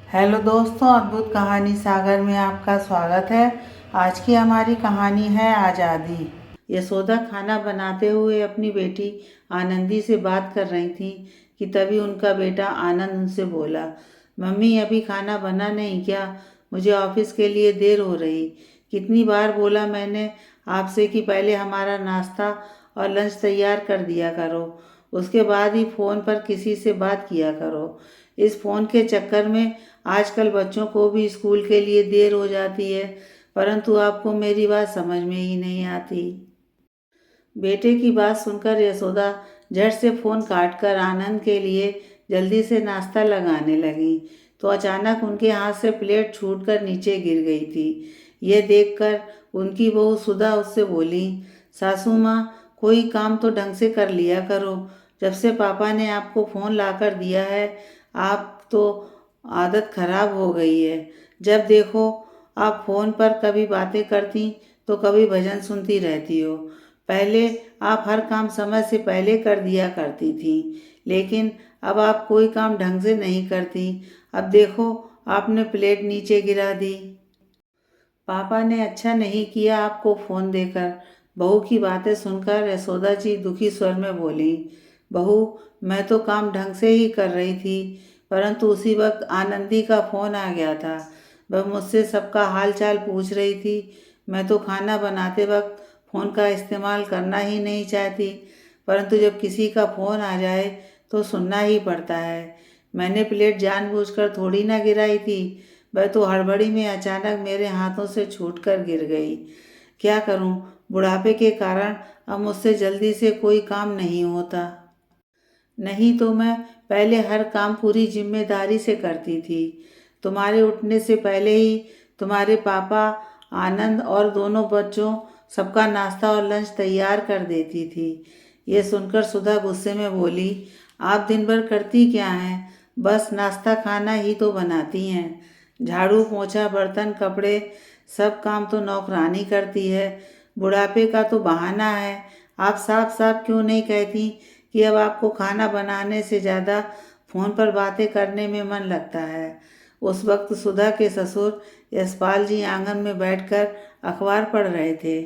Hello दोस्तों, अद्भुत कहानी सागर में आपका स्वागत है। आज की हमारी कहानी है आज़ादी। यशोदा खाना बनाते हुए अपनी बेटी आनंदी से बात कर रही थी कि तभी उनका बेटा आनंद उनसे बोला, मम्मी अभी खाना बना नहीं क्या? मुझे ऑफिस के लिए देर हो रही। कितनी बार बोला मैंने आपसे कि पहले हमारा नाश्ता और लंच तैयार कर दिया करो, उसके बाद ही फ़ोन पर किसी से बात किया करो। इस फ़ोन के चक्कर में आजकल बच्चों को भी स्कूल के लिए देर हो जाती है, परंतु आपको मेरी बात समझ में ही नहीं आती। बेटे की बात सुनकर यशोदा झट से फ़ोन काटकर आनंद के लिए जल्दी से नाश्ता लगाने लगी, तो अचानक उनके हाथ से प्लेट छूटकर नीचे गिर गई थी। यह देखकर उनकी बहू सुधा उससे बोली, सासू माँ, कोई काम तो ढंग से कर लिया करो। जब से पापा ने आपको फ़ोन लाकर दिया है, आप तो आदत खराब हो गई है। जब देखो आप फ़ोन पर कभी बातें करती तो कभी भजन सुनती रहती हो। पहले आप हर काम समय से पहले कर दिया करती थी, लेकिन अब आप कोई काम ढंग से नहीं करती। अब देखो आपने प्लेट नीचे गिरा दी। पापा ने अच्छा नहीं किया आपको फ़ोन देकर। बहू की बातें सुनकर यशोदा जी दुखी स्वर में बोली, बहू, मैं तो काम ढंग से ही कर रही थी, परंतु उसी वक्त आनंदी का फ़ोन आ गया था। वह मुझसे सबका हाल चाल पूछ रही थी। मैं तो खाना बनाते वक्त फ़ोन का इस्तेमाल करना ही नहीं चाहती, परंतु जब किसी का फ़ोन आ जाए तो सुनना ही पड़ता है। मैंने प्लेट जानबूझकर थोड़ी ना गिराई थी, वह तो हड़बड़ी में अचानक मेरे हाथों से छूटकर गिर गई। क्या करूं, बुढ़ापे के कारण अब मुझसे जल्दी से कोई काम नहीं होता। नहीं तो मैं पहले हर काम पूरी जिम्मेदारी से करती थी। तुम्हारे उठने से पहले ही तुम्हारे पापा, आनंद और दोनों बच्चों सबका नाश्ता और लंच तैयार कर देती थी। ये सुनकर सुधा गुस्से में बोली, आप दिन भर करती क्या हैं? बस नाश्ता खाना ही तो बनाती हैं। झाड़ू पोंछा बर्तन कपड़े सब काम तो नौकरानी करती है। बुढ़ापे का तो बहाना है। आप साफ साफ क्यों नहीं कहती कि अब आपको खाना बनाने से ज़्यादा फ़ोन पर बातें करने में मन लगता है। उस वक्त सुधा के ससुर यशपाल जी आंगन में बैठकर अखबार पढ़ रहे थे।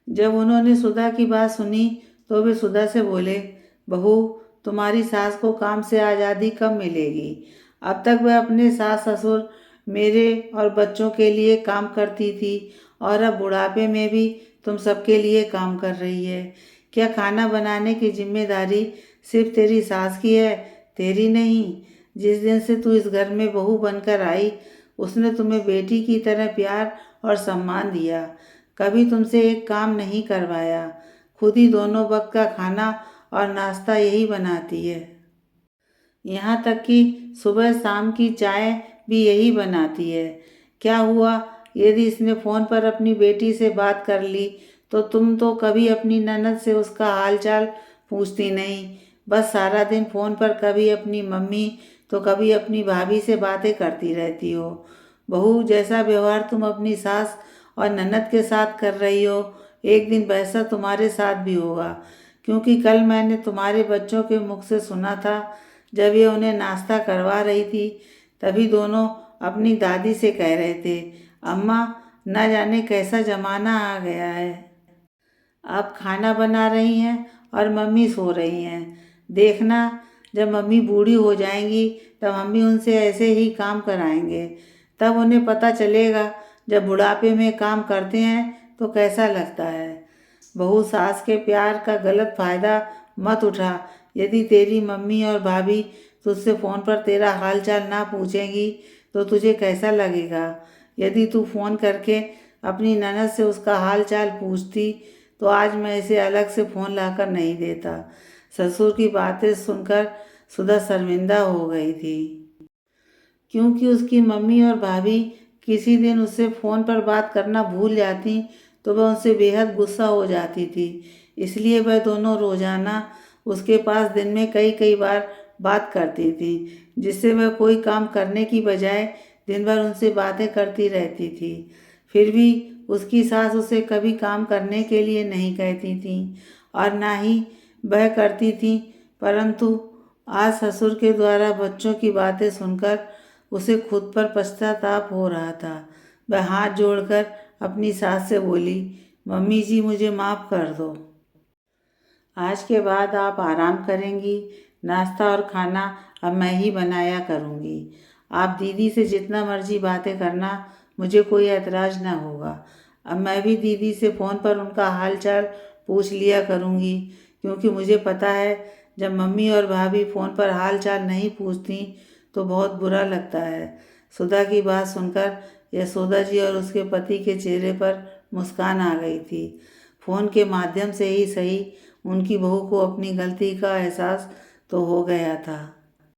जब उन्होंने सुधा की बात सुनी तो वे सुधा से बोले, बहू, तुम्हारी सास को काम से आज़ादी कब मिलेगी? अब तक वह अपने सास ससुर, मेरे और बच्चों के लिए काम करती थी, और अब बुढ़ापे में भी तुम सबके लिए काम कर रही है। क्या खाना बनाने की जिम्मेदारी सिर्फ तेरी सास की है, तेरी नहीं? जिस दिन से तू इस घर में बहू बनकर आई, उसने तुम्हें बेटी की तरह प्यार और सम्मान दिया। कभी तुमसे एक काम नहीं करवाया। खुद ही दोनों वक्त का खाना और नाश्ता यही बनाती है। यहाँ तक कि सुबह शाम की चाय भी यही बनाती है। क्या हुआ यदि इसने फ़ोन पर अपनी बेटी से बात कर ली, तो तुम तो कभी अपनी ननद से उसका हालचाल पूछती नहीं। बस सारा दिन फ़ोन पर कभी अपनी मम्मी तो कभी अपनी भाभी से बातें करती रहती हो। बहू, जैसा व्यवहार तुम अपनी सास और ननद के साथ कर रही हो, एक दिन वैसा तुम्हारे साथ भी होगा। क्योंकि कल मैंने तुम्हारे बच्चों के मुख से सुना था, जब ये उन्हें नाश्ता करवा रही थी, तभी दोनों अपनी दादी से कह रहे थे, अम्मा, न जाने कैसा ज़माना आ गया है। आप खाना बना रही हैं और मम्मी सो रही हैं। देखना, जब मम्मी बूढ़ी हो जाएंगी तब हम भी उनसे ऐसे ही काम कराएंगे। तब उन्हें पता चलेगा जब बुढ़ापे में काम करते हैं तो कैसा लगता है। बहू, सास के प्यार का गलत फ़ायदा मत उठा। यदि तेरी मम्मी और भाभी तुझसे फ़ोन पर तेरा हाल चाल ना पूछेंगी तो तुझे कैसा लगेगा? यदि तू फ़ोन करके अपनी ननद से उसका हाल चाल पूछती तो आज मैं इसे अलग से फ़ोन लाकर नहीं देता। ससुर की बातें सुनकर सुधा शर्मिंदा हो गई थी, क्योंकि उसकी मम्मी और भाभी किसी दिन उससे फ़ोन पर बात करना भूल जाती तो वह उनसे बेहद गुस्सा हो जाती थी। इसलिए वह दोनों रोज़ाना उसके पास दिन में कई कई बार बात करती थी, जिससे वह कोई काम करने की बजाय दिन भर उनसे बातें करती रहती थी। फिर भी उसकी सास उसे कभी काम करने के लिए नहीं कहती थी और ना ही वह करती थी, परंतु आज ससुर के द्वारा बच्चों की बातें सुनकर उसे खुद पर पश्चाताप हो रहा था। वह हाथ जोड़कर अपनी सास से बोली, मम्मी जी मुझे माफ़ कर दो। आज के बाद आप आराम करेंगी। नाश्ता और खाना अब मैं ही बनाया करूँगी। आप दीदी से जितना मर्जी बातें करना, मुझे कोई ऐतराज़ ना होगा। अब मैं भी दीदी से फ़ोन पर उनका हाल चाल पूछ लिया करूँगी, क्योंकि मुझे पता है जब मम्मी और भाभी फ़ोन पर हाल चाल नहीं पूछती तो बहुत बुरा लगता है। सुधा की बात सुनकर यशोदा जी और उसके पति के चेहरे पर मुस्कान आ गई थी। फ़ोन के माध्यम से ही सही, उनकी बहू को अपनी गलती का एहसास तो हो गया था।